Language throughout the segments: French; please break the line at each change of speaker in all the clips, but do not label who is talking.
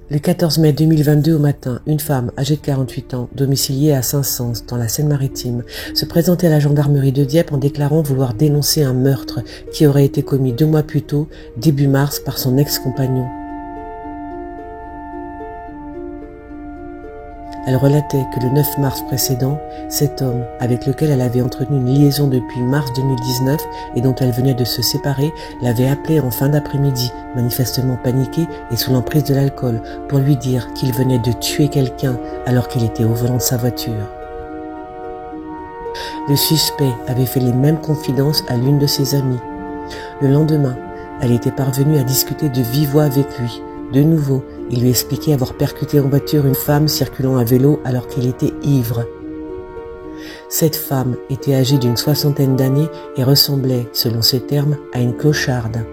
Le 14 mai 2022 au matin, une femme âgée de 48 ans, domiciliée à Saint-Saëns dans la Seine-Maritime, se présentait à la gendarmerie de Dieppe en déclarant vouloir dénoncer un meurtre qui aurait été commis 2 mois plus tôt, début mars, par son ex-compagnon. Elle relatait que le 9 mars précédent, cet homme, avec lequel elle avait entretenu une liaison depuis mars 2019 et dont elle venait de se séparer, l'avait appelée en fin d'après-midi, manifestement paniqué et sous l'emprise de l'alcool, pour lui dire qu'il venait de tuer quelqu'un alors qu'il était au volant de sa voiture. Le suspect avait fait les mêmes confidences à l'une de ses amies. Le lendemain, elle était parvenue à discuter de vive voix avec lui. De nouveau, il lui expliquait avoir percuté en voiture une femme circulant à vélo alors qu'il était ivre. Cette femme était âgée d'une 60aine d'années et ressemblait, selon ses termes, à une clocharde.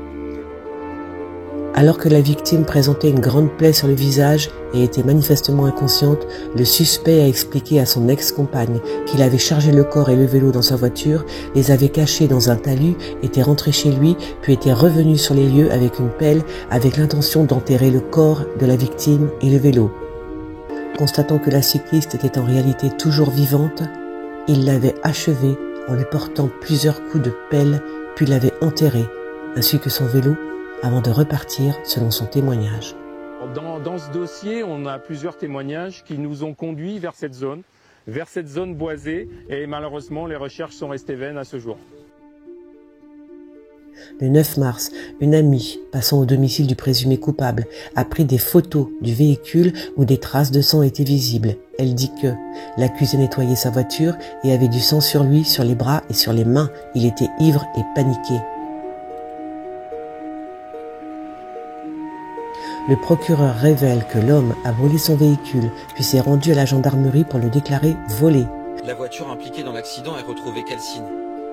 Alors que la victime présentait une grande plaie sur le visage et était manifestement inconsciente, le suspect a expliqué à son ex-compagne qu'il avait chargé le corps et le vélo dans sa voiture, les avait cachés dans un talus, était rentré chez lui, puis était revenu sur les lieux avec une pelle avec l'intention d'enterrer le corps de la victime et le vélo. Constatant que la cycliste était en réalité toujours vivante, il l'avait achevée en lui portant plusieurs coups de pelle, puis l'avait enterrée, ainsi que son vélo, avant de repartir selon son témoignage.
Dans ce dossier, on a plusieurs témoignages qui nous ont conduits vers cette zone boisée, et malheureusement les recherches sont restées vaines à ce jour.
Le 9 mars, une amie, passant au domicile du présumé coupable, a pris des photos du véhicule où des traces de sang étaient visibles. Elle dit que l'accusé nettoyait sa voiture et avait du sang sur lui, sur les bras et sur les mains. Il était ivre et paniqué. Le procureur révèle que l'homme a volé son véhicule, puis s'est rendu à la gendarmerie pour le déclarer volé.
La voiture impliquée dans l'accident est retrouvée calcinée.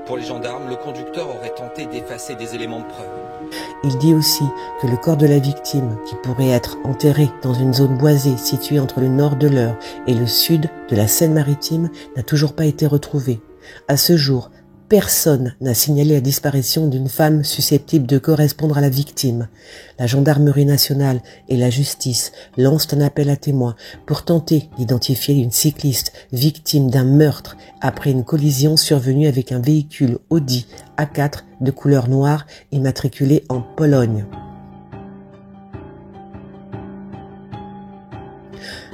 Pour les gendarmes, le conducteur aurait tenté d'effacer des éléments de preuve.
Il dit aussi que le corps de la victime, qui pourrait être enterré dans une zone boisée située entre le nord de l'Eure et le sud de la Seine-Maritime, n'a toujours pas été retrouvé. À ce jour, personne n'a signalé la disparition d'une femme susceptible de correspondre à la victime. La gendarmerie nationale et la justice lancent un appel à témoins pour tenter d'identifier une cycliste victime d'un meurtre après une collision survenue avec un véhicule Audi A4 de couleur noire immatriculé en Pologne.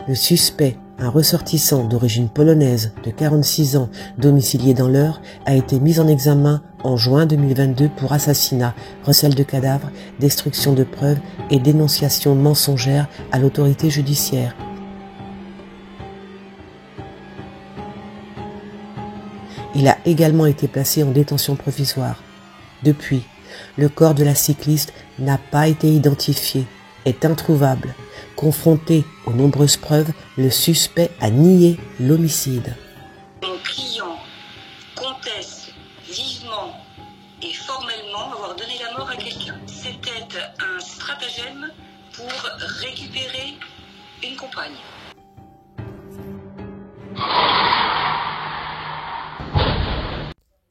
Le suspect, un ressortissant d'origine polonaise de 46 ans domicilié dans l'Eure, a été mis en examen en juin 2022 pour assassinat, recel de cadavres, destruction de preuves et dénonciation mensongère à l'autorité judiciaire. Il a également été placé en détention provisoire. Depuis, le corps de la cycliste n'a pas été identifié, est introuvable. Confronté aux nombreuses preuves, le suspect a nié l'homicide.
Mon client conteste vivement et formellement avoir donné la mort à quelqu'un. C'était un stratagème pour récupérer une compagne.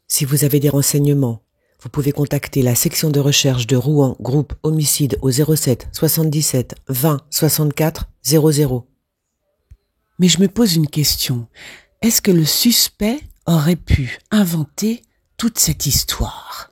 Si vous avez des renseignements, vous pouvez contacter la section de recherche de Rouen, groupe homicide au 07 77 20 64 00. Mais je me pose une question. Est-ce que le suspect aurait pu inventer toute cette histoire ?